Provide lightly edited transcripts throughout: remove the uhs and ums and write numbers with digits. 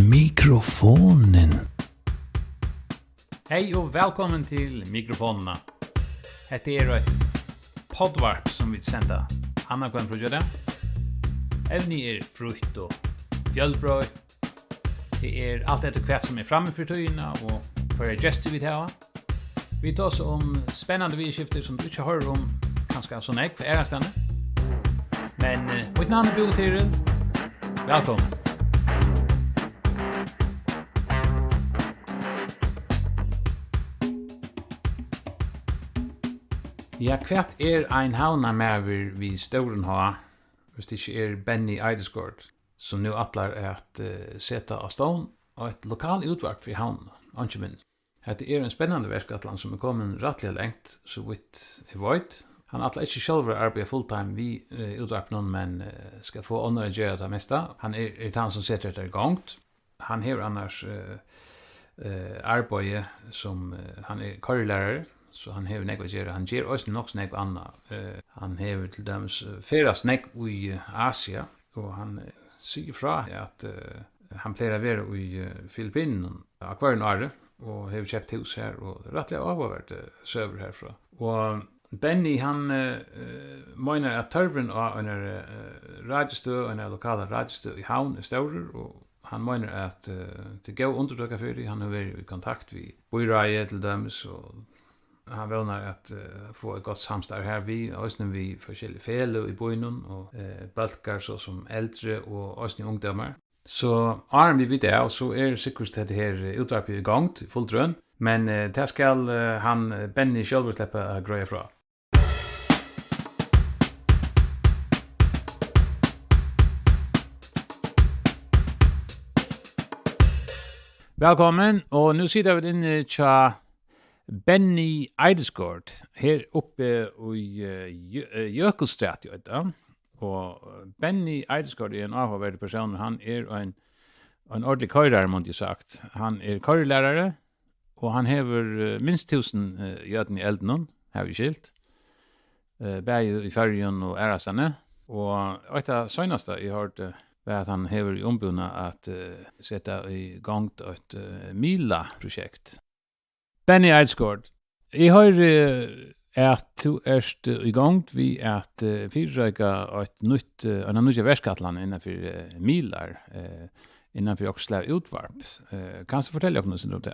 Mikrofonen. Hej och välkommen till mikrofonerna. Detta är ett poddvarp som vi sända Anna Gwen från Jöda. Även är frukt och fjällbröd. Det är allt ett kvätt som är framme för tøyna och för gäster vi tar. Vi tar oss om spännande vidskifter som du inte hör om ganska så näck för era stände. Men mitt namn är Bo Tyrell. Välkommen. Ja, kvært ein havnarmaver vi Storen ha, hvis det ikke er Benny Eidesgaard, som nu atlar at seta av stån og et lokal utvarp for havn, anskjeminn. Det er en spennende verskatland som er kommet rettelig lengt, så vidt jeg vet. Han atlar ikke selv arbeid fulltime vi utvarp noen, men skal få ånder å gjøre det meste. Han er han som setter det i gangt. Han har annars arbeid som han er karrielærere, så han hever nekva gjøre. Han gjør også nok nekva anna. Han hever til dømes feras nekva i Asia, og han sier fra at han pleier å være i Filippinen akvarien året, og hever kjøpt hus her, og rettelig avhåvert søver herfra. Og Benny, han mener at tørven av en radiostø, en lokale radiostø i havn er større, og han mener at til gå undertøkka fyrir, han har vært i kontakt med bøyreie til dømes, og han vånar att få ett gott samstarv här vi ösnen vi forskjellige fällor i boinen och balkar så som äldre och ösnen ungdomar. Så arm vi vid det och så är säkert det här utvarpet i gång till fullt rön, men det ska han Benny själv släppa grejer från. Välkommen och nu sitter vi inne tja Benny Eidesgaard her uppe i Jökulstræt, og Benny Eidesgaard er en avhåverdig person. Han er en ordentlig køyrer, måtte jeg sagt. Han er køyrelærere, og han hever minst 1000 jøden i elden, har vi skilt. Bæg i Färjön og Ærasane. Og et av søgnaste jeg hørte var at han hever i ombundet at sette i gang et Mila-projekt. Benny Eidesgaard, jeg har at du i gang vi at fyrrøyga en nytt verskatland innenfor milar, innenfor Oxlav utvarp. Kan du fortelle noe om det?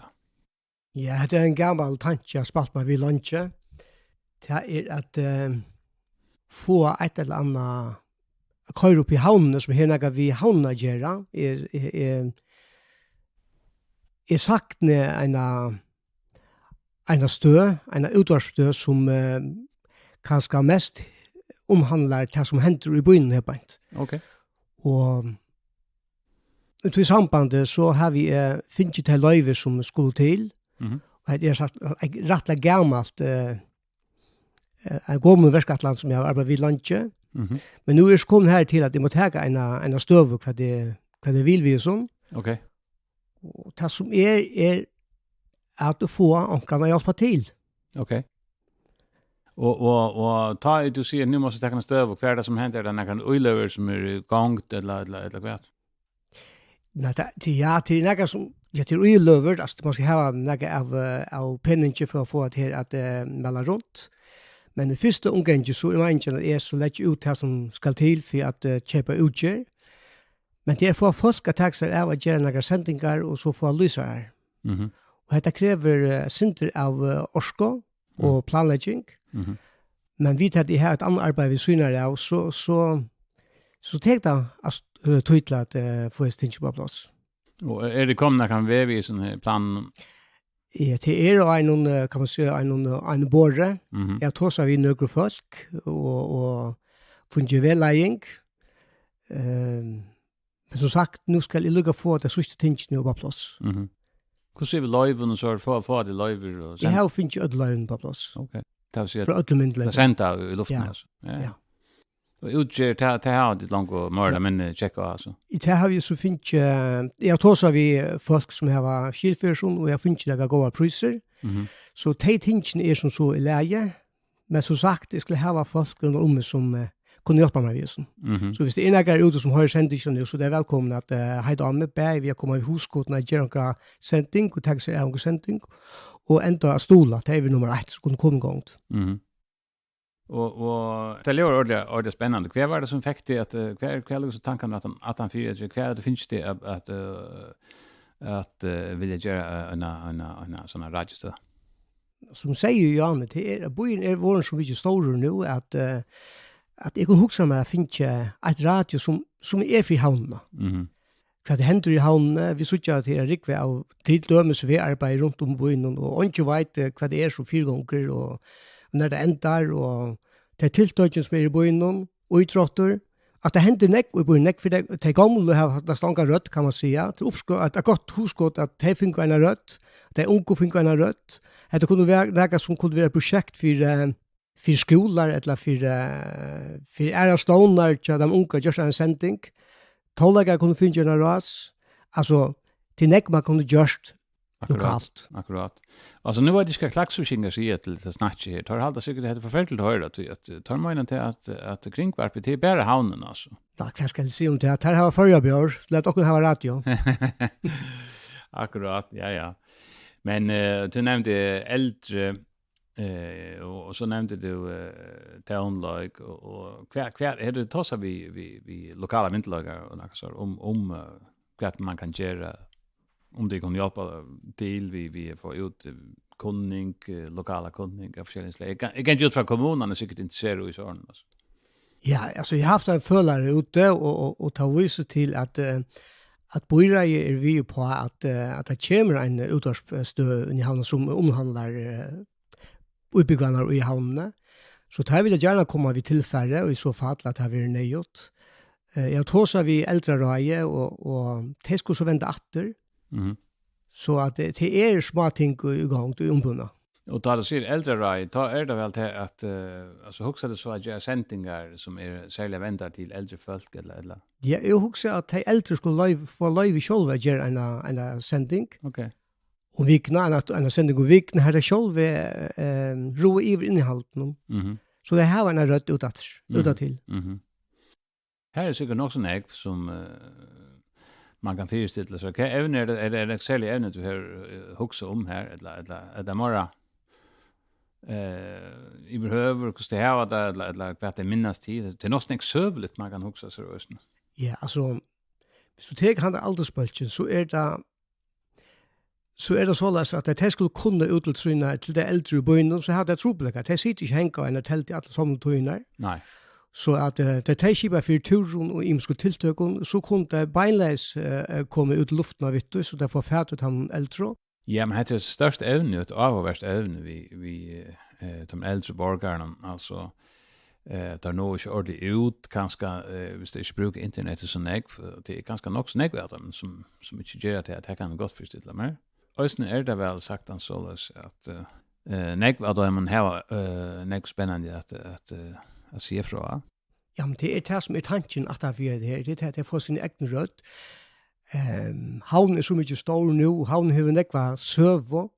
Ja, det er en gammel tanke jeg har spalt meg ved lunsje. Det er at få et eller annet køyre opp i havnene som her nægget vi havnene gjør, er sagt ned en utvarpsstø som kanskje mest omhandler det som hender i byen her bænt. Okay. Og i sambandet så har vi finnet til løyver som skulle til. Og det er rettelig gammelt en gammel verskatland som jeg har arbeidet ved lunsje. Men nu er det kommet her til at jeg må ta en støve hva det vil vi sånn. Okay. Og det som er at du får ankrarna hjälpa till. Okej. Och ta du ser nu måste ta en stöv och färda som händer den kan oilöver som är gångt eller vad. Nej, till några som jag till oilöver att man ska ha några av penninge för att få det här att mälla runt. Men det första omgången så är man är så lätt ut här som ska till för att köpa utger. Men det är för folk att taxa av att göra några sändningar och så få lysa här. Og dette krever synder av orsko og planlegging. Men vi tar det her et annet arbeid vi syner av, så tek det tydelig at få et ting på plass. Og det kommet kan veve i sånne planen? Ja, det en, kan man si, en borre. Jeg tar seg vi nøkre folk og funnet vellegging. Men som sagt, nå skal jeg lukke få det siste tingene på plass. Hvordan ser vi løyven og så få det løyver? Jeg har finnet ikke løyven på plass. Okay. For ødlemyndelig. Det er sendt av i luften, altså? Ja. Og utgjør, det har ditt langt å mørda, men tjekka, altså? Det har vi så finnet, jeg tar så vi folk som har skilførsjon, og jeg finnet ikke gode priser. Så de tingene er som så i leie, men som sagt, jeg skulle ha folk rundt om som kunde hjälpa mig visen. Mhm. Så hvis det är några ute som har sändningen nu så det är välkommen att hejda an med bä vi kommer i huskotna göra sändning och tag sig en sändning och ända stola det är vi nummer 1 så kunde komma igång. Mhm. Och det låter ordentligt spännande. Vad var det som fick det att kvar liksom tankarna att han fyra kvar det finns det att vilja göra en sån här radio. Som säger Jan det är bojen är våren som mycket stor nu att jag kan huxa mig att finna ett radio som är för havna. Mhm. Vad det händer i havna, vi såg att det är riktigt av till dömes vi arbetar runt om bojen och inte vet vad det är så 4 gånger och när det ändar och det är tilltagen som är i bojen och utrottor att det händer näck och bojen näck för det är gamla har det stånga rött kan man säga till uppskott att gott huskott att det finns en rött det är unga finns en rött det kunde vara något som kunde vara projekt för skolor eller för era stonar till de unga just en sändning tollega kunde finna en ras alltså till näck man kunde just lokalt. Akkurat. Alltså nu var det ska klaxuskingar sig till det snacka här. Tar halda säkert det heter förfärligt höra att tar man inte att kringvarpet till bara havnen alltså. Ja, jag ska se om det här har förra björ. Låt också ha radio. Akkurat. Ja. Men du nämnde äldre och så nämnde du townlike och kvar är det tossar vi lokala vindlagar och något så om vad man kan göra om det kan hjälpa till vi får ut kunning lokala kunning av olika slag. Jag kan ju från kommunen är säkert intresserade i sån alltså. Ja, alltså jag har haft en förlare ute och ta visa till att bojra är vi på att det kommer en utårsstöd i havnen som omhandlar uppbyggnader i havnen. Så där vill jag gärna komma vid tillfälle och i så fall att det har varit nöjt. Jag tror så vi äldre röje och det ska så vända åter. Mhm. Så att det är små ting i gång till ombundna. Och då det ser äldre rai, då är det väl till att alltså huxa det så att göra sändningar som är särskilt väntar till äldre folk eller. Ja, jag huxar att de äldre skulle få live själva göra en sändning. Okej. Och vikna en sändning och vikna här själva roa i innehållet. Mhm. Så det här var en rött utåt till. Mhm. Här är säkert också en som man kan förestilla sig. Okej, även är det särskilt ämne du har huxa om här eller mera i behöver kosta här eller vad det minnas tid. Det är något sövligt man kan huxa sig röst. Ja, alltså hvis du tar han aldersbølgen så är det så att det skulle kunna utlysa till det äldre bönen så hade jag troblägga. Det sitter inte hänga en tält i alla som tonar. Nej. Så att det tejskipa för turen och imsko tilltökon så kunde beinleis komma ut luften av vittu så det får färt ut han äldre. Ja, men det är störst ävne ett avvärst ävne vi de äldre borgarna alltså tar nog inte ordentligt ut kanske hvis det inte brukar internet så nägg det är ganska nog så nägg av dem som inte gör att det kan gott förstilla mer. Ösnen är det väl sagt han så att nägg av dem har nägg spännande att se från. Ja, men det är det som är tanken att det är det här. Det får sin egen rødt. Havn är så mycket stor nu. Havn har nekva søvo.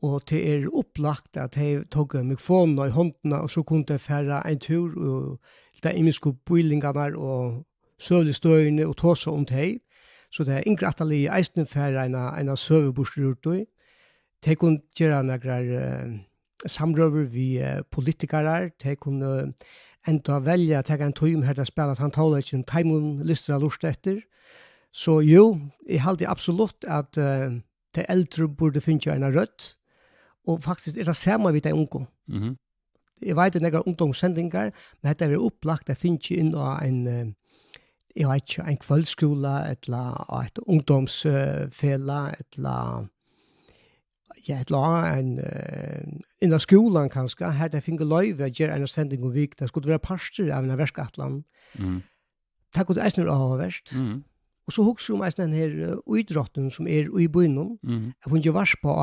Og det er opplagt at jeg tog mikrofonen i håndene, og så kunne jeg fære en tur, og det er imiske bøylingarna og søvlestøyene og tåse om det. Så det er ingratelig eisne fære en søvebursrurt. De kunne gjøre noen samrøver vi politikere. De kunne enda velge at jeg en tøym her til å spille at han taler ikke en teimun lister av lust etter. Så jo, jeg halte absolutt at de eldre burde finne en rødt. Og faktisk er det samme vidt de unge. Mhm. Jeg vet det er ungdomssendinger, men det er opplagt at finne inn av en jeg vet ikke, en kveldskola, et ungdomsfela, innan skolan kanske, här det finns löjve att göra en sändning om vik, det skulle vara parster av en verskatland. Det kunne eisner avhverst. Og så husker om eisner den her idrotten som er i byen. Jeg får ikke vars på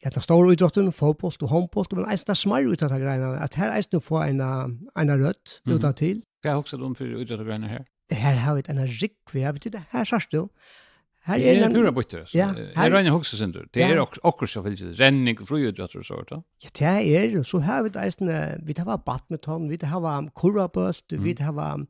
den store idrotten, fotboll og håndboll, men eisner smar ut av de greiene, at her eisner får en rødt ut til. Hva husker du om for idrott og greiene her? Her har vi en rikk, vi har det her sørst jo. Här Det är en pura bitter. Ja, Här är en huxcenter. Det är också så vill renning och friidrott och sånt. Ja, det är så här vi vi har badminton, vi har kurraböst, vi har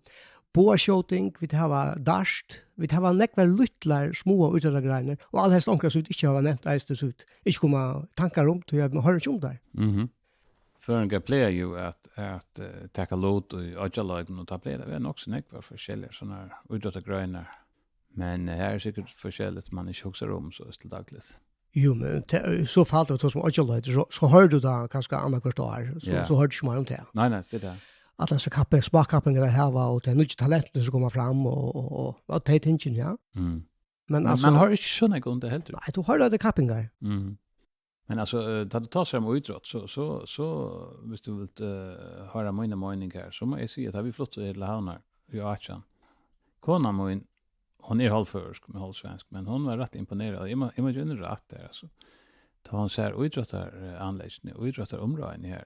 boashooting, vi har dart, vi har nekvar luttlar små utdragreiner och all helst onkra så inte har nämnt eisne så ut. Inte komma tankar om till jag har inte där. Mhm. För en gameplay ju att ta lot och agiliten och ta play det är också nekvar forskjelliga såna utdragreiner. Men här är säkert forskjelligt man inte huxar om så till dagligt. Jo, men så fallt det som agiliten så hör du då kanske andra kvartal så hör du ju mer om det. Nej, det där. Att alltså smakkappen där här var och det nya talenten som kommer fram och det tänker ja. Mm. Men alltså man har inte såna gånger helt. Nej, du har det kappingar. Mm. Men alltså då du tar sig om utbrott så visst du vill höra mina meningar så må jag säga att vi flott i Lahanar i Achan. Konan min hon är halvförsk med halvsvensk men hon var rätt imponerad. Jag måste ju rätt där alltså. Ta hon ser utbrottar anläggningen och utbrottar områden här.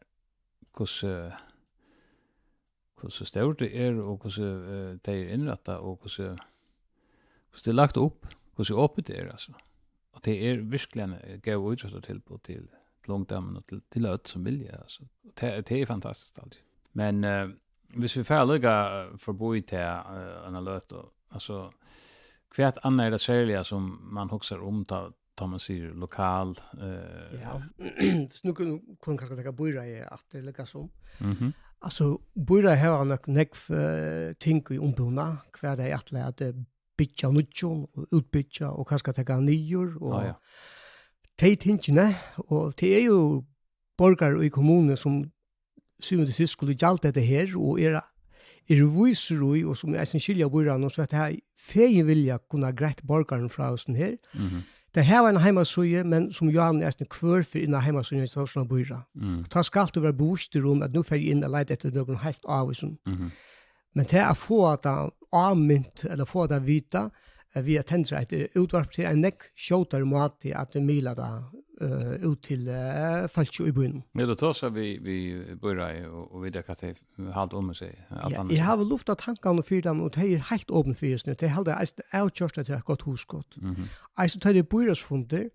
Hur stort det är och hur det är inrättat och hur det är lagt upp, hur öppet det är alltså. Och det är verkligen gå utsätta till långdömen och till öt som vilja alltså. Det är fantastiskt alltid. Men hvis vi får lägga förbi till en alert då alltså kvärt andra är det särskilt som man huxar om tar man sig lokal Ja. Så nu kan kanske ta bojra i att det lägga som. Mhm. Alltså bojra har nog ting i ombona kvar det att bitcha nutjon och utbitcha och kanske ta nior och ja. Det tingene och det är ju borgare i kommunen som syvende sist skulle gjalta det här och är visrui och som är sin skilja bojran och så att det här fegen vilja kunna greit borgaren fra oss den här. Mhm. Det här var en heimasøye, men som Johan er en kvør for innan heimasøye i Torsland bøyra. Ta skal du være bostet rom at nå får jeg inn og leide etter noen helt avvisen. Men det er få at det avmynt, eller få at det vita, vi attendrer et utvarp til en nekk kjøtere måte at det miler det ut til folk i byen. Ja, då tar så vi börjar och vidare kan det halt om sig allt annat. Jeg har luftat tankene for dem, og det er helt åpen for oss nu. Det er helt avkjørstet til et godt husgått. Altså, tar det byrasfunder,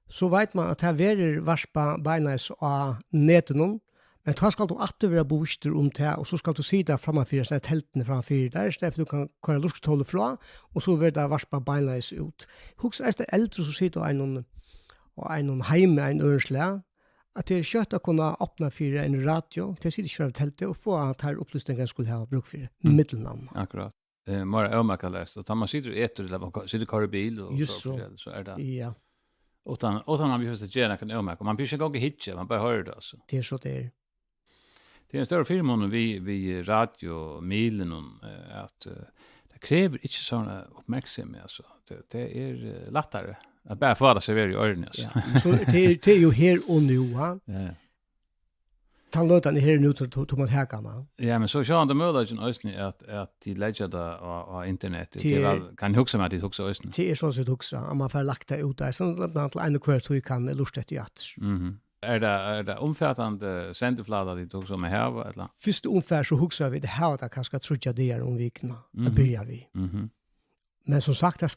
så vet man at det er varspa beinleis av neten, men da skal du alltid være bostet om det, og så skal du sitte framfyr, sånne teltene framfyr der, så du kan køre lustholdet fra, og så vil det varspa beinleis ut. Husk, er det eldre som sitter og en heime, en øresle, at det er kjøtt å kunne åpne for en radio, til å sitte ikke fra teltet, og få at her opplysningen skulle ha bruk for middelnavn. Akkurat. Mara ömaka läst och man sitter äter eller sitter kör bil och så är det. Ja. Utan man behöver inte göra kan ömaka. Man behöver inte gå hitcha, man bara hör det alltså. Det är så det är. Det är en större firma vi radio milen att det kräver inte såna uppmärksamhet alltså. Det är lättare att bara få det servera i öronen alltså. Ja. Så det är ju här och nu va. Ja. Han låter den här nu till man häkarna. Ja, men så kör han det möjligen östning att de lägger det på internet. Det väl kan huxa med det huxa östning. Det är så att huxa om man får lagt det ut där så bland en kvart så kan lusta till att. Mhm. Är det omfattande centerflada det tog som här eller? Först ungefär så huxar vi det här att kanske trutja det om vikna. Det börjar vi. Mhm. Men som sagt det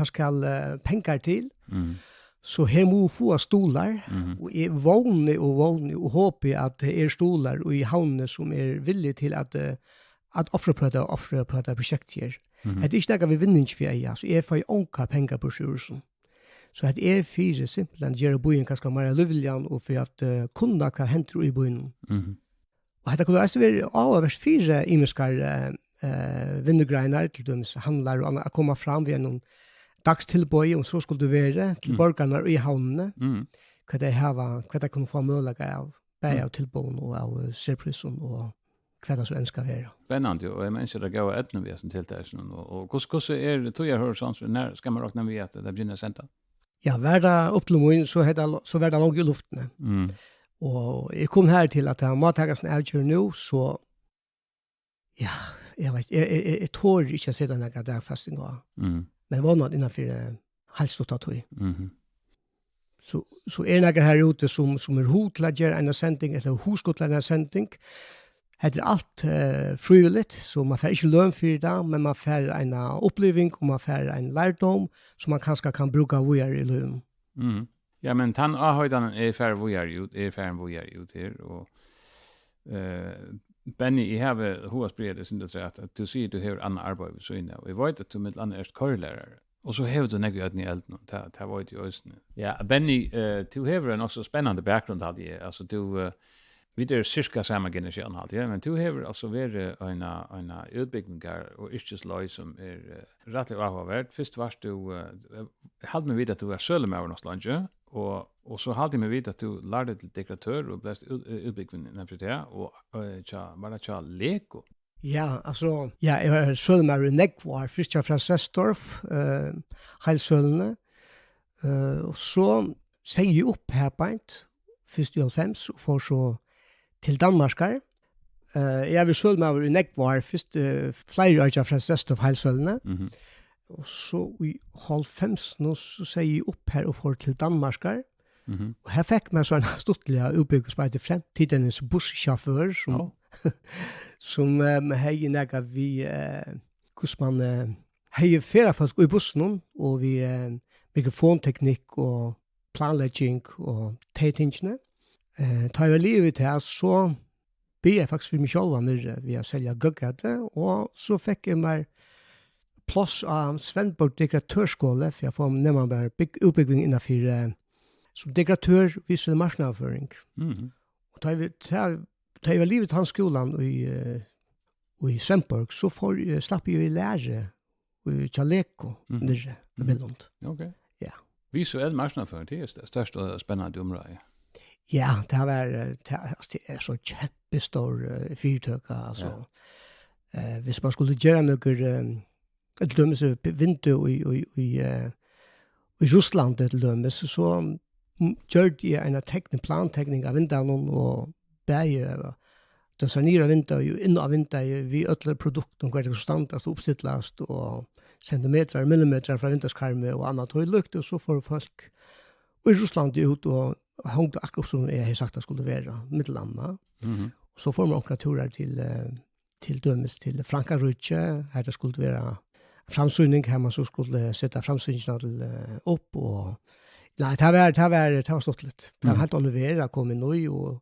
ska pengar till. Så här må få stolar och är vågne och hoppas att det är stolar och i havnen som är villiga till att offra på det projektet. Det är inte något vi vinner inte för jag så är för onka pengar på sjursen. Så det är fyra simpelt att göra bojen kanske mer lövligan och för att kunna kan hända i bojen. Och det kunde alltså vara avvärst fyra imiskar vinnegreiner till dem handlar och att komma fram via någon dagstillbøy, og så skulle du være til borgarna i havnene, hva det kunne få mulighet av bæg av tilbøyen og av serprisen og hva det så ønsker være. Spennende, og jeg mener det går etne vi som tiltæsene, og hvordan det, tog jeg hører sånn, når skal man råkne vi at det begynner senta? Ja, hver dag opp til morgen, så var det langt i luftene. Og jeg kom her til at jeg må ta en avkjør nå, så ja, jeg vet, jeg tår ikke å se denne dagfasting av. Men vannet innanfor halvstått tog. Så er det her ute som er hod til å gjøre en sending, eller hos til en sending, Det allt frivilligt, så man får ikke løn for det, men man får en oppleving og man får en lærdom som man kanskje kan bruke videre I løn. Mm. Ja, men han avhøyden færre videre ut, videre ut her, og Benny, jeg har hovedspredet sin det at du sier du har annet arbeid ved så inne, og jeg vet at du med andre kørelærer, og så har du nekket i elden, det var jo også. Ja, Benny, du har en også spennende bakgrunn, altså du, vi er cirka samme generasjon, ja, men du har altså vært en utbygninger og yrkesløy som rettelig avhåverdt. Først var du, hadde meg vidt at du var sølemøver noe slange, og så hadde meg vidt at du lærte til dekoratør og ble utbyggningen for det, og bare tja Lego. Ja, altså, ja, jeg var sølemøver I Negvar, først fra Sestorf, heilsølene, og så sier jeg opp her på først I 90, og får så til Danmarkar. Jeg vil sjølv med I Negvar, først flere år fra Sestorf heilsølene, og så I 90 nå så sier jeg opp her og får til Danmarkar. Og her fikk man så en stortlig utbygg som heter Fremtidens busschaffør, som hei nega vi hvordan man hei flere folk I bussen, og vi mikrofonteknikk og planlegging og teitingene. Tar jeg livet til, så blir jeg faktisk for meg selv nere ved å selge gøggete, og så fikk jeg meg plass av Svendborg dekoratørskole, for jeg får nemlig bare utbygging innenfor som dekoratør visuell marknadsføring. Og tar jeg livet til hans skolen I Svendborg, så slapp jeg lære I Tjaleko nere I Billund. Ok. Ja. Visuell marknadsføring, det største og spennende område. Ja, det så kjempestor fyrtøk, altså. Hvis man skulle gjøre noe til dømes vindu I Russland til dømes, så gjør de en plantekning av vinduene og bæge designerer vinduet inn av vinduet vi øtler produkter hver det standast oppstittlast og centimeter, millimeter fra vinduskarme og annet og lukt, og så får folk I Russland ut og hongte akkurat som jeg har sagt det skulle være middellandet. Og så får man omkring turer til dømes til Frankrike, her det skulle være framsynning, her man så skulle sette framsyningen opp, og nei, det var stått litt. Det var helt annerledes å komme inn og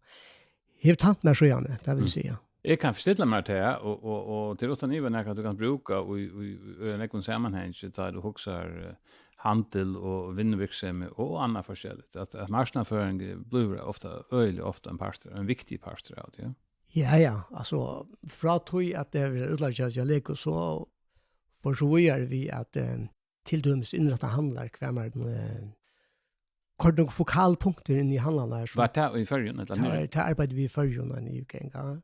helt tant mer så gjerne, det vil si. Jeg kan forstille meg til det, og til åttan iver at du kan bruke I nekken sammenheng, da du hokser handel og vindvirksomhet og annet forskjellig. At marknadsføring blir ofte en viktig parter av det. Ja, altså, fra tog at det utlaget jeg leker, så for så vi at tildømes innrettet handler hver med kort noen fokalpunkter inn I handlene. Var det I førjen? Det arbeider vi I førjen I UK en gang.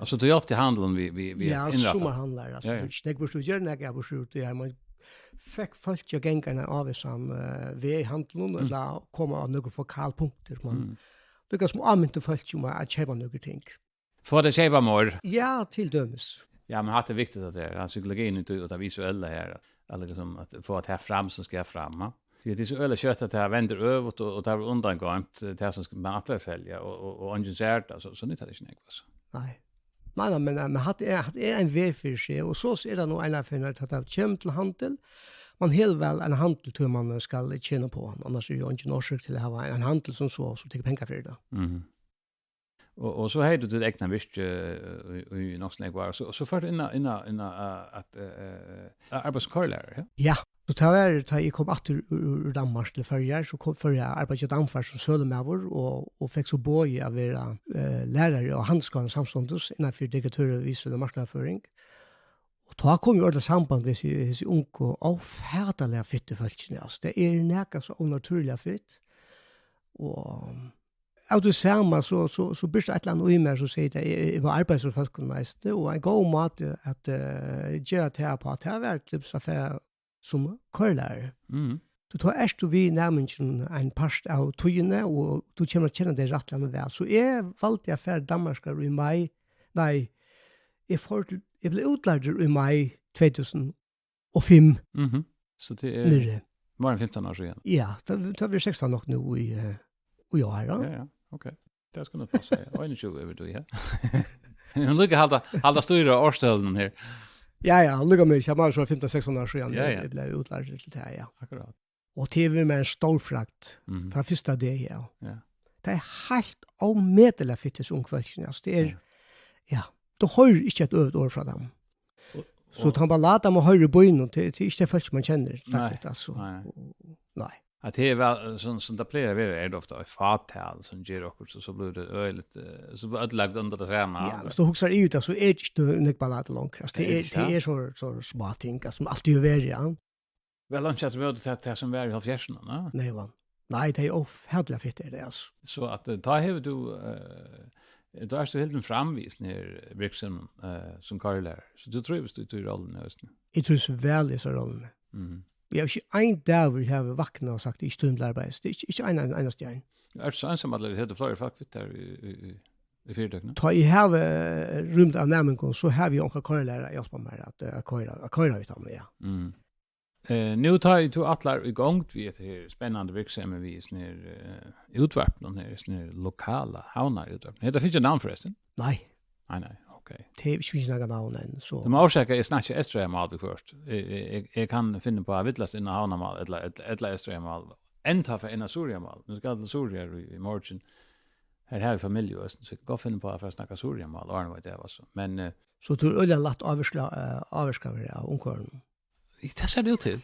Altså, du hjelp til handelen vi innrettet? Ja, sommerhandler. Altså, det burde du gjøre når jeg burde det her. Man fikk folk til gengene av som ved handelen, eller komme av noen fokalpunkter. Det kan som anmynte folk om å kjøpe noen ting. For det kjøpe mor? Ja, tildømes. Ja, men det viktigt att det är psykologin ut av visuella här eller liksom att få att här fram som ska fram. För det är så öle kött att det vänder över och det har undangått det som ska man att sälja och engagerat så nytt det inte alltså. Nej. Men det en väg för sig och så är det nog en affär att ta kämt till handel. Man helt väl en handel tror man ska tjäna på annars är ju inte orsak till att ha en handel som så tar pengar för det. Och så har du det egna visst I någonstans var så för in att arbetskarriär. Ja, så tar jag kom att ur Danmark till förra så kom för jag arbetade i Danmark som sölemöver och fick så boy av vara lärare och handskolan samstundes innan för dekoratör och visuell marknadsføring. Och då kom ju det samband med sig unko och färdiga fittefolkene. Alltså det näka så onaturligt fitt. Och av det samme, så blir det et eller annet I meg som sier at jeg var arbeidsfolk mest, og en god måte at gjøre det her på at jeg har vært livsaffære som kørelærer. Du tar du vi nærmest en part av togene, og du kommer til å kjenne det rettelig vel. Så jeg valgte affære Danmarkar I mai, nei, jeg ble utlært I mai 2005. Så det var en 15 år siden? Ja, det var 16 nok nå I år. Ja, okej. Det ska nog passa. Och en 20 över då, ja. Men lukka halda styra årstölden här. Ja, lukka mig. Jag var så 15-16 år sedan. Ja. Jag blev utlärd till det här, ja. Akkurat. Og TV med en stor frakt fra første dag, ja. Ja. Det helt omedelig fittes ungkvælsen, altså. Det ja, du hører ikke et øvet ord fra dem. Så han bare lade dem å høre bøyene, det ikke det folk man kjenner, faktisk, altså. Nei. Att det är väl som det plejer vara är det ofta ett fatal som ger också så blir det öligt så blir det lagt under det samma. Ja, så huxar ut så är det inte nek ballad långt. Alltså det är så små ting som alltid över ja. Väl lunch att vi det som var i 70-årsna, va? Nej va. Nej, det är off helt fett det alltså. Så att ta har du då är du helt framvis ner Brixen som karlär. Så du tror du i rollen just nu. Jag tror så väl i så rollen. Vi har ikke en dag vi har vakna og sagt ikke tunnlarbeid. Det er ikke en stjern. Er du så ensam at det heter flere folk der i fyrdøkene? Ta i have rymt av nærmengen, så har vi onka køyrelærer hjelpa meg at køyre ut av meg, ja. Nu tar ju to atlar igång vi ett här spännande virksomhet vi snir utvart någon här snir lokala havnar utvart. Det finns ju namn förresten. Nej. Nej. Okej. Det är ju några namn än så. De orsakar är snart ju extremal först. Jag kan finna på att vittlas in havnamal eller extremal. Ända för en Suriamal. Nu ska det Suria i morgon. Här har vi familj och så jag kan finna på att snacka Suriamal och vad det var så. Men så tror jag lätt avska vi av ungkarlen. Det ser det ut till.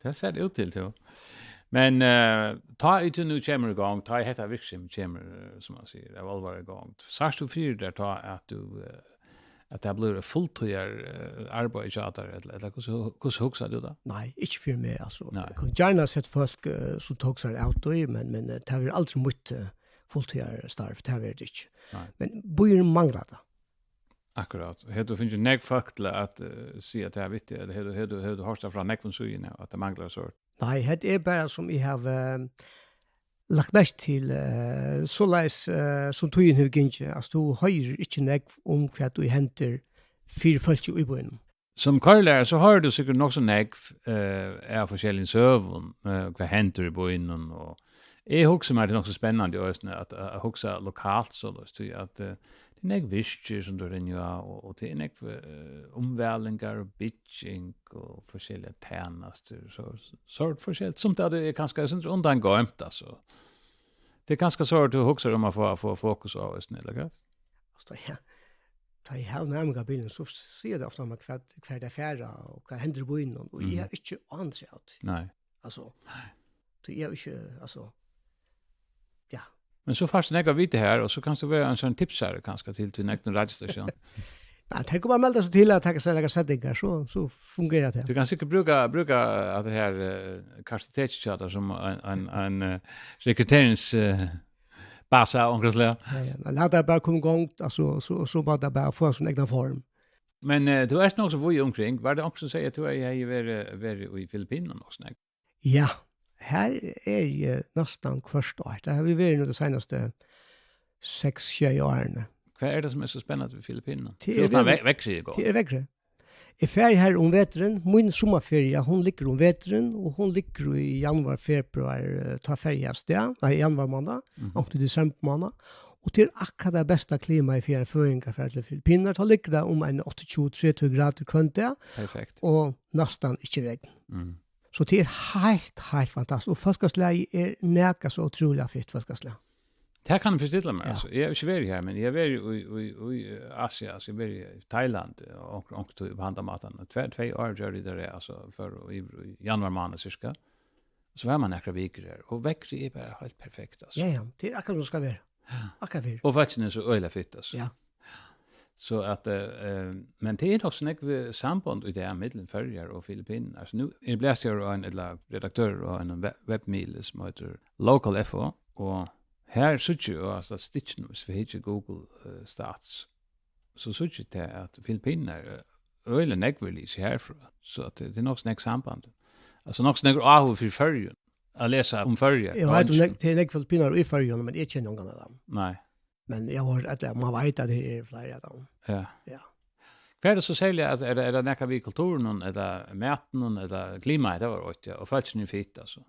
Det ser det ut till så. Men ta ut nu kommer igång, ta heta virksomhet kommer som man säger, det var igång. Sars du fyr där ta att du att det blir fulltid arbete eller hur huxar du då? Nej, inte för mig alltså. Jag kan gärna sett folk som tog sig ut då, men det har alltid mycket fulltid starf, det har det inte. Men bojer manglar det. Akkurat. Det finns ju nek folk till att se att det är viktigt. Eller du hörst från nek från sugen att det manglar så. Nej, det är bara som jag har lagt mest till så läs som tog in hur gynge. Alltså du höjer inte nek om vad du händer för folk i byn. Som karlär så har du säkert också nek är forskjellig sövn vad händer i byn och jag huxar mig det också spännande att huxa lokalt så då så att det är visst som du rinner och det är omvälningar och bitching och forskjelliga tjänster så sort forskjelligt som det är ganska undan glömt alltså. Det är ganska svårt att huxa om man får fokus av oss eller rätt. Alltså ja. Ta i hel närmare bilden så ser det ofta om kvar det färra och vad händer på innan och jag har inte ansett. Nej. Alltså. Så jag inte alltså ja. Men så fast jag vet det här och så kan det vara en sån tipsare kanske till nästa radiostation. Nej, tänk bara melda sig till att ta sig lägga sättningar så fungerar det. Du kan säkert bruka att det här karstetchatter som en rekryterings basa ungefär. Ja, låt det bara komma igång alltså så bara det bara få sin egen form. Men du är nog så voi omkring. Var det också säga att du är i Filippinerna också? Ja. Här är ju nästan kvarstår. Det har vi varit nu de senaste 6-7 åren. Vad är det som är så spännande med Filippinerna? Det är växer igår. Det är växer. I färg här om vetren, min sommarferie, hon ligger om vetren och hon ligger i januar, februar, ta färjast januar månad och till december månad. Och till akkurat det bästa klimat i fjärde föringar för att Filippinerna tar ligger det om en 28-30 grader kvante. Perfekt. Och nästan inte regn. Så det är helt fantastiskt. Och folkasläge är näka så otroligt fitt folkasläge. Det här kan jag förstilla mig. Alltså. Jag är inte varit här, men jag är i Asien, alltså jag är i Thailand och tog behandla maten. 2 år gör det där, alltså för i januari månad cirka. Så var man några veckor där. Och veckor är bara helt perfekt. Alltså. Ja, det är akkurat som det ska vara. Akkurat för. Och vattnet är så öjla fitt. Alltså. Ja. Så att, men det är också något samband i det här middelen följer och Filippiner. Alltså nu är det jag en redaktör och en webbmail som heter Local FO. Och här sitter ju alltså stitchen för hitcha Google stats. Så sitter det att Filippiner öjla negverlis härifrån. Så att det är nog snäck samband. Alltså nog snäck ahu för följen. Att läsa om följer. Jag vet inte det är negg Filippiner i följen men jag känner någon av dem. Nej. Men jag har att man vet att det är flera av dem. Ja. Ja. Vad är det så sälja alltså är det näka vi kulturen eller maten eller klimatet det var åt ja och faktiskt nu fitt alltså.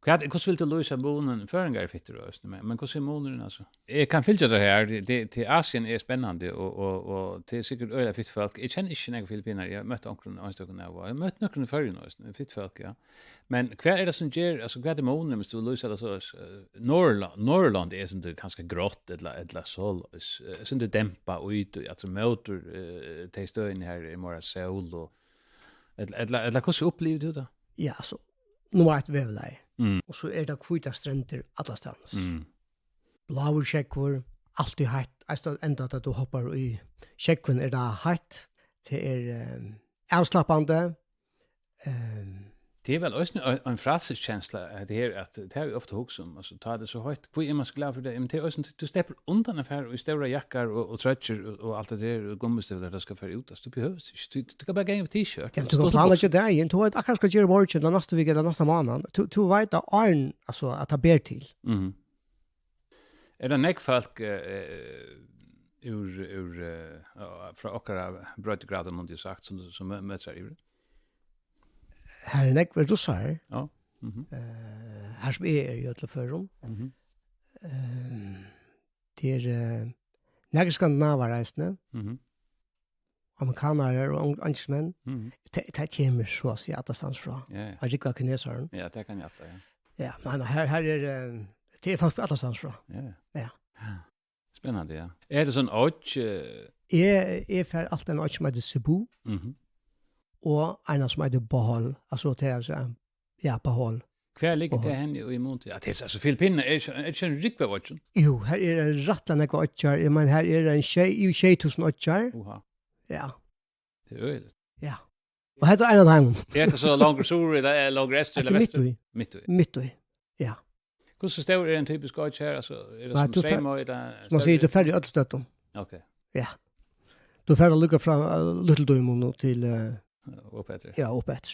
Hur vill du lösa bonen föringar fitter röst men hur ser monen alltså? Jag kan följa det här det till Asien är spännande och till säkert öliga fitt folk. Jag känner inte några Filippiner. Jag mötte onkeln ensdagen när jag var. Jag mötte några förr nu fitt folk ja. Men kvar är det som ger alltså kvar det monen måste lösa det så Norrland är inte ganska grått eller sol sen det dämpa ut jag tror motor testa in här i mera sol och eller hur upplevde du det? Ja, så nu var det väl och så är det kvita stränder alla stans. Blåa checkor, alltid hett. Jag står ända att du hoppar i checkon är det hett. Det är avslappande. Det är väl också en fraseskänsla det här att det har vi ofta också om alltså ta det så högt. Hur är man så glad för det? Men det är också du släpper undan affär och stora jackor och tröjor och allt det där och gummistövlar det ska för ut. Du behövs du kan bara gå in t-shirt. Ja, du kan plana ju där in. Du vet akkurat ska göra morgon den nästa vecka eller nästa månad. Du vet att arn alltså att ta ber till. Är det neckfolk från åkara brötgrader man det sagt som möter i Här är neck russar. Ja. Här som är ju till förum. Det är några skandinaver amerikaner och engelsmän. Det kommer så att säga att det stanns från. Ja. Riktiga kineser. Ja, det kan jag ta. Ja, men här är det är fast alla stans från. Ja. Spännande, ja. Är det sån och är för allt en och som heter Cebu. Och en som heter Bohol. Alltså det är så ja, Bohol. Kvar ligger det henne i Monte. Ja, det är så Filippinerna är inte en riktig watchen. Jo, här är en rattlande gåtjar. Jag menar här är en tjej tusen åtjar. Ja. Det är öligt. Ja. Och här är en av dem. Är det så långt sur eller långt rest eller väster? Mitt i. Ja. Hur så stor är en typisk gåtjar alltså är det som strämma eller man säger det färdigt att stötta. Okej. Ja. Då färdig lucka från Little Diamond till och Peter. Ja, och Peter.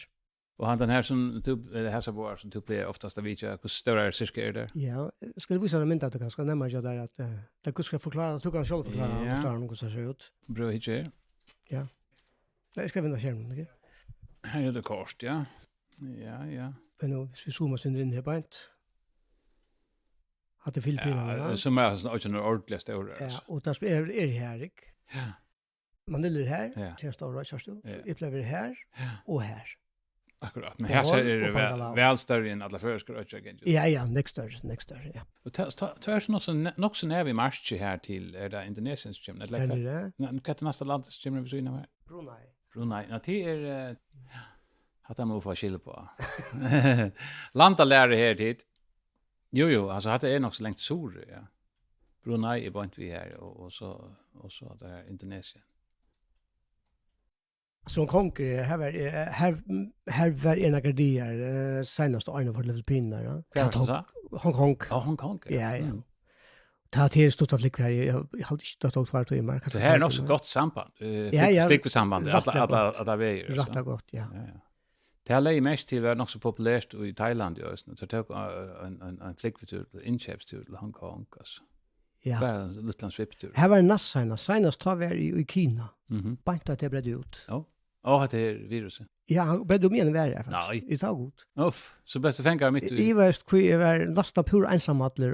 Och han den här som typ det här så var som typ blir oftast av vilka hur stora är cirka är där. Ja, ska du visa mig att det ganska närmare jag där att det kunde ska förklara att du kan själv förklara hur det ser ut. Bra hit. Ja. Nej, ska vi vända skärmen, okej? Här är det kort, ja. Ja. Men nu vi zoomar sen in här bänt. Hade Filippinerna. Ja, som är också en ordentlig stor. Ja, och där är här, Ja. Man är här, till stora körstol. Upplever här och här. Akkurat. Men här är det väl större än alla förskor och Ja, next större, ja. Och tar nog så när vi marsch här till är det Indonesiens chimney eller vad nästa land chimney vi så inne här. Brunei. Ja, det är att man får skilja på. Landa lära här dit. Jo, alltså att det är nog så längt sur, ja. Brunei är point vi här och så där Indonesien. Som konkurrerar här var en gardier senaste åren för Filippinerna. Hong Kong. Ja, Hong Kong. Ja. Ta till stort av likvär. Jag har inte stått och kvar till mark. Så här är också gott samband. Stick för samband alla vägar. Rätt gott, ja. Det har lei mest till var nog så populärt i Thailand just nu. Så tog en flicktur inköpstur till Hong Kong alltså. Ja. Bara en liten sviptur. Här var nästan senast tar vi i Kina. Bankt att det bredde ut. Ja. Och det är viruset. Ja, bredde mer än värre faktiskt. Det tar gott. Uff, så bäst fänkar mitt i väst kvar var nästan pur ensamadler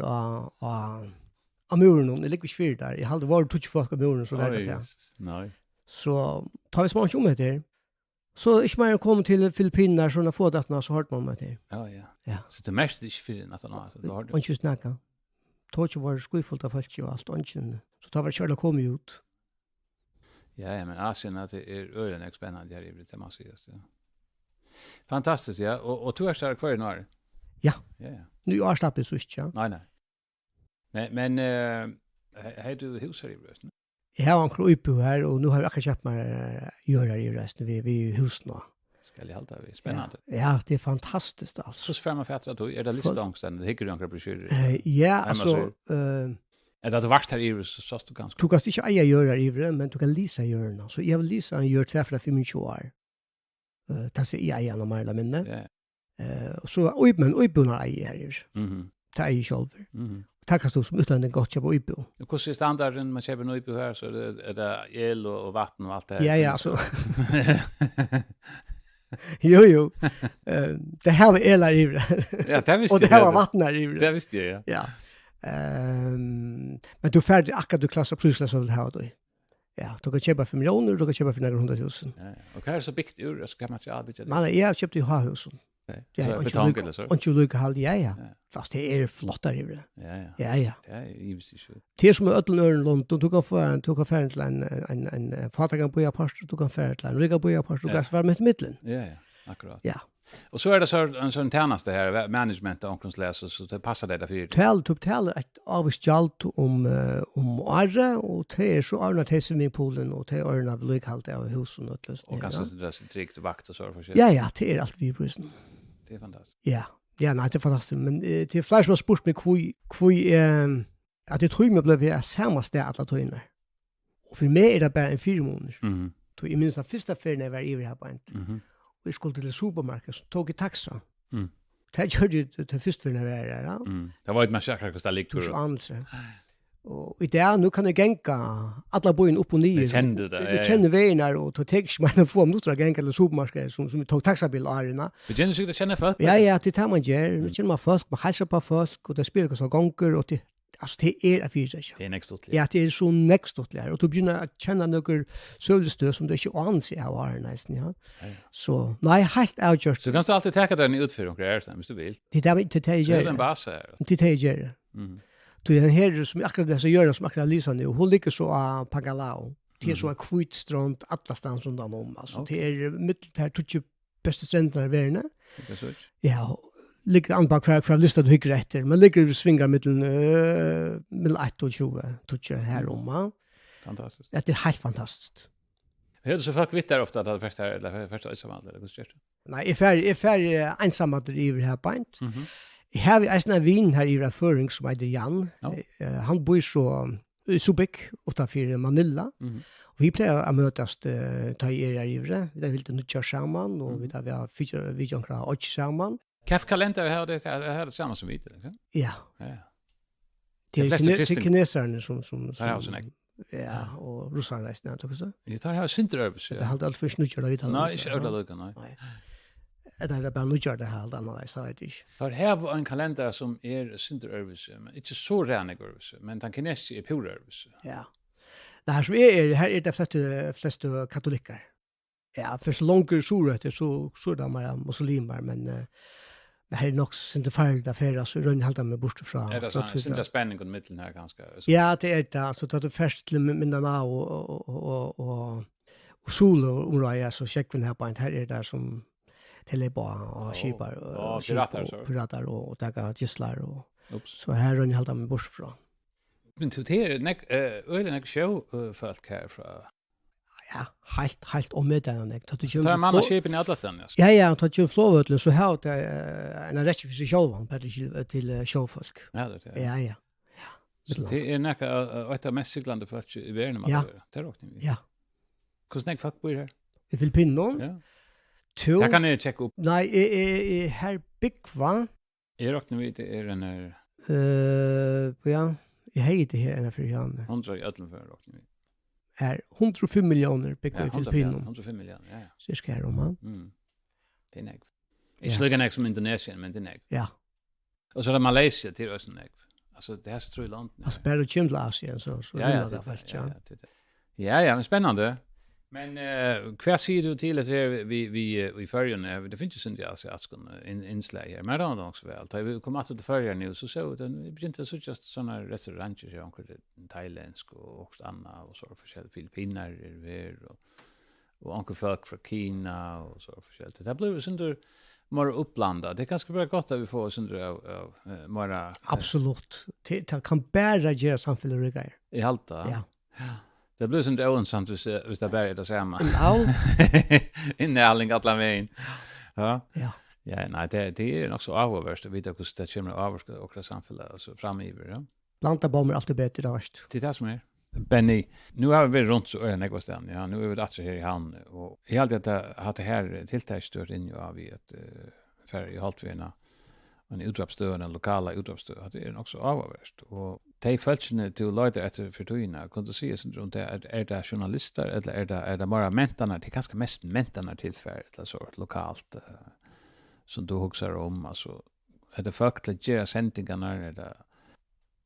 och muren. Det ligger fyr där. Jag hade varit touch folk av muren så där det. Nej. Så tar vi smart om det. Så ikke mer kom til Filippinerna så när få datna så hört man med det. Ja. Så det mest är för att annat då har du. Och just snacka. Tog ju var skufullt av folk ju allt och inte. Så tar vi körla kom ut. Ja, men Asien att det är ölen spännande här i det man säger så. Fantastiskt ja. Och du är stark kvar i norr. Ja. Ja. Nu är stappet så inte. Nej. Men har du hus här i Brösten? Jag har en krypo här och nu har jag akkurat köpt mig göra i resten vi är hus nu. Ska jag hålla det spännande. Ja, det är fantastiskt alltså. Så framför att du är det listångsten det hickar du några broschyrer. Ja, alltså är det vart här i så du ganska. Du kan inte äga göra i det men du kan lisa göra. Så jag vill lisa en gör 2-5 år. Ta sig i en eller minne. Så men uppbundna äger. Ta i själv. Tackar du som utlänning gott köpa Uibo. Och hur är standarden man köper Uibo här så är det el och vatten och allt det här. Ja, så. Jo. Det här var elar i det. Ja, det visste Och det här var vattnar i det. Det visste jag, ja. Ja. Men du färdig akkurat du klassar prisla så vill ha då. Ja, du kan köpa för miljoner, du kan köpa för några 100,000. Ja. Och här är så byggt ur, så kan man material byta det. Men jag köpte ju ha-husen. Ja, betong eller så. Och inte lukka halv, ja. Fast det är flottare i det. Ja. Det är givetvis inte så. Det är som ett ödlen London, du kan få till en fatagan på apart, du kan få till en rygga på apart, du kan få med mittlen. Ja, akkurat. Ja. Och så är det så en sån tjänst det här management och omkringsläs så det passar det därför. Tal ett avstjalt om arre och det är så arna till swimmingpoolen och till arna vedlihåll av husen och löst. Och kanske det är tryggt vakt och så för sig. Ja, det är allt vi prisen. Det är fantastiskt. Ja, nej, det är fantastiskt, men det är fler som har spurt mig kvui att det tror jag blev samma sted alla tøyner. Och för mig är det bara en 4 månader. Mhm. Så i minst den första ferien jag var i här på en. Mhm. Vi skulle till supermarked, så tog jag taxa. Mm. Det gjorde jag till första ferien jag var där, ja. Mm. Det var ett massakre kostar likt Så för. anse. Och i det nu kan jag gänka alla bojen upp och ner. Jag kände det. Jag känner vägarna och tog täcks man få minuter att gänka till supermarked som tog taxabil arena. Vi känner sig att känna folk. Ja, det tar man gör. Nu känner man folk, man hälsar på folk och det spelar så gånger och det alltså det är fyra. Det är next stort. Ja, det är så next stort lär och du börjar att känna några sövelstöd som du inte anser av arena nästan, ja. Så nej, helt outjust. Så kan du alltid ta den utför och grejer sen, hvis du vill. Det är inte det Det är den jag. bas här. Det är jag. Mhm. Du den här som akkurat det så gör som akkurat Lisa nu. Hon ligger så av Pagalao. Det är så en kvitstrand alla stans undan om. Alltså det är mitt här touch bästa stränderna i världen. Det är så. Ja, ligger anbak för lista du hyggre efter. Men ligger svingar mellan 1 och 20 touch här om. Fantastiskt. Det är helt fantastiskt. Hör du så folk vitt där ofta att det första här eller första är samma eller hur ska det? Nej, är färdig ensamma där i det här point. Mhm. Jag har en vin här i förring som heter Jan. Han bor så i Subic utanför Manila. Mhm. Och vi plejer att mötas ta i i det. Vi vill inte nutcha samman och vi har vi jonkra och samman. Kalender har det här samma som vi liksom. Ja. Ja. Det är kineserna som Där har såna. ja, och russarna resten också. Det tar här synterövs. Det har allt för snutcha då vid. Nej, inte ölla lucka nej. Det är bara nutcha det här annars så det är. För här var en kalender som är synterövs, men inte så ränigövs, men den kinesiska är purövs. Ja. Det här som är här är det flesta katoliker. Ja, för så långt surret så är det mer muslimer, men här är nog inte färdigt affärer så rör halta med bort från. Är det så synd det spänning och mitten här ganska. Ja, det är det. Så tar det först till Mindanao och sol och områden så checkar vi här på en här är där som teleba och skipar och pirater och taga gisslar och så här rör halta med bort från. Men till det ölen show folk här från. Ja, helt omedande. Så man har skepen i alla ställen. Ja, tar ju flowötlen så har det en rätt för sig själv till showfolk. Ja, det är. Ja. Så det är näka ett av mest cyklande folk i världen man det är också. Ja. Hur snägt folk bor här? I Filippinon? Ja. Två. Jag kan ni checka upp. Nej, är här Bigva. Är också nu det är den här ja, jag heter här en för Jan. 100 i ödlen för också nu. Här 105 miljoner Bigva i Filippinon. 105 miljoner. Ja. Så ska jag om. Det är näg. Inte lika näg som Indonesien, men det är näg. Ja. Och så är det Malaysia till oss näg. Alltså det här så tror jag land. Alltså bara Asien så ja, det fast ja. Ja, men spännande. Men kvar säger du till att vi i förrjun det finns ju synd jag att ska inslag här. Men det är också väl. Ta vi kommer att till förrjun nu så den begynte så just såna restauranger i omkring thailändsk och också andra och så för Filippinerna och onkel folk från Kina och så för det blir synd mer uppblandat. Det kanske blir gott att vi får synd av mera. Absolut. Det kan bara göra samhällsregar. I halta. Ja. Det blir som det ointressant hvis det bare er det samme. Ja. Inne alling alla vägen. Ja. Ja. Ja, nej, det är nog så avvärst. Vi vet också det kommer avvärst och samhället och så framöver, ja. Planta bomber alltid bättre där vart. Det är det som är. Benny, nu har vi runt så ölen jag stan. Ja, nu är vi där här i hamn och jag alltid att det här tilltagsstört in ju av i ett färg i Haltvena. En utdrapsstöd, en lokala utdrapsstöd, det är också avvärst. Och de følelsene du løyder etter for tøyene, kan du si om det det journalister, eller det bare mentarna, det ganske mest mentarna tilfær, eller så lokalt, som du husker om, altså, det folk til å gjøre sendingarna, det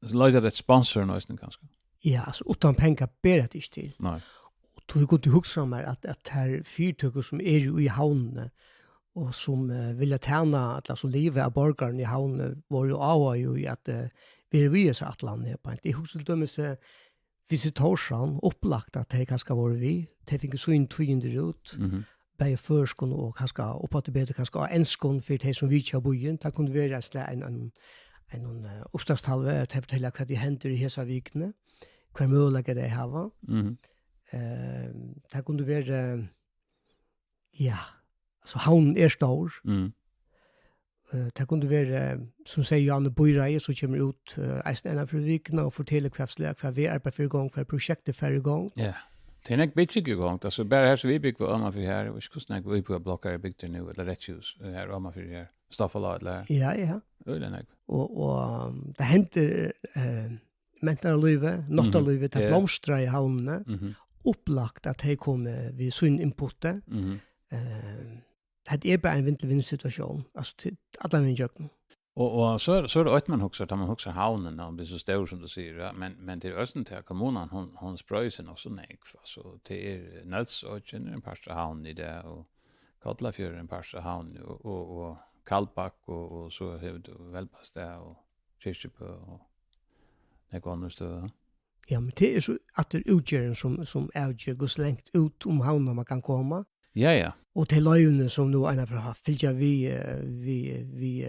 løyder det sponsor nøysen kanskje? Ja, altså, utan penger ber det ikke til. Nei. Og tog jeg kunne huske om at her fyrtøkker som jo i havnene, og som vilja tjäna att alltså livet av borgaren i havnen var ju av ju att vi är så att landa på inte huset de med visitorsan upplagt att det kanske var vi det fick så in tvinde ut bei förskon och kanske upp att det bättre kanske enskon för det som vi kör bojen där kunde vi resta en uppstartshalve att fortälja vad det händer i hesa vikne kvar möjliga det hava där kunde vi ja så havnen stor. Det kunde være, som sier Janne Bøyreie, som kommer ut eisen ena for vikene og forteller hva vi er på for gang, hva prosjektet for i gang. Ja, det er ikke bygd i gang. Altså, bare her som vi bygger på Åma for her, og ikke hvordan vi på blokker er bygd nå, eller retthus her, Åma for her, Staffala, eller her. Ja. Øyne, Og det henter mentarløyve, nottarløyve, til blomstra i havnene, opplagt at de kommer ved sin inputte, det bara en vinter-vinter-situation, alltså till alla vindjöken. Och så är det att man huxar havnen om det är så stor som du säger, men det är östen till kommunen, hon spröjsen också nek, alltså det är Nölsåken en parsta havn i det, och Kallafjör en parsta havn, och Kallback, och så har du Välpastad, och Kirstjøpø, och Nekånderstöd. Ja, men det är så att det är utgörande som avgör går så längt ut om havnen man kan komma. Ja. Och till löjene som nu ena för har fylja vi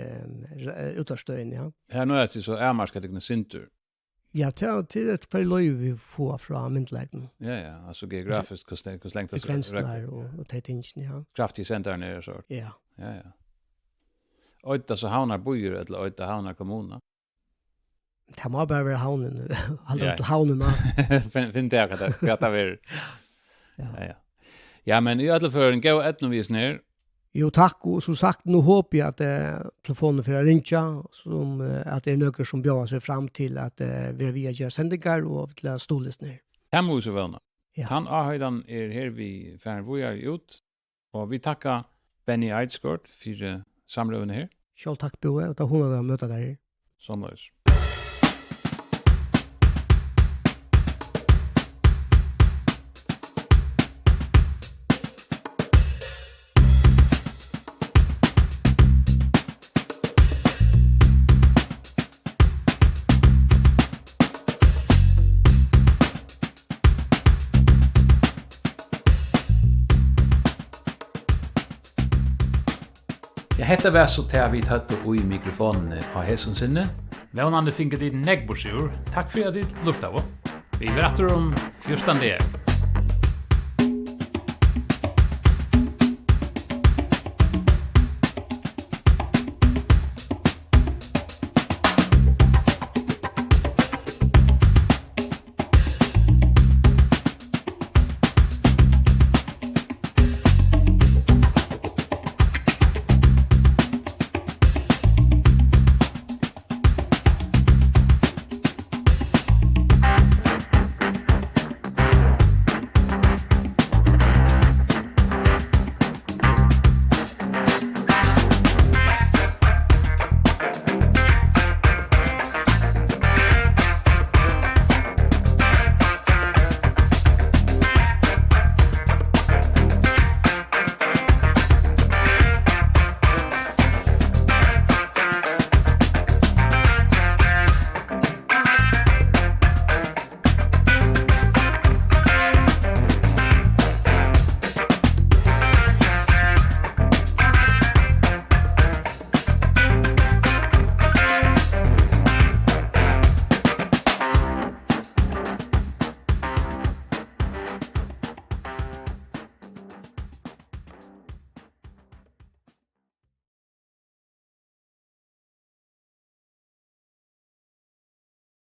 utarstøyen, ja. Här nu är det så ärmarska det syntur. Ja, till ett par löj vi får från myndlägen. Ja, alltså geografiskt hur längt det gränserna och det tingen, ja. Kraftig center nere så. Ja. Och det så havnar bojer eller det havnar kommuner. Det må bara vara havnen. Hålla till havnen. Finn det att det är. Ja. Ja, men i alla fall en god etnovisning. Jo, tack. Och som sagt, nu hoppas jag att telefonen för att ringa, som att det är några som bjöd sig fram till att vi via göra sändningar och till att ståles ner. Här måste vi vänna. Ja. Han ahöjdan här vi färn vojar ut. Och vi tackar Benny Eidskort för samrövande här. Själv tack, Boe. Och då hon har möta där. Sånlös. Hetta var så til vi tatt og i mikrofonen av Hesson sinne. Vånande finket ditt neggborsur. Takk for at ditt lufta av. Vi vil etter om 14.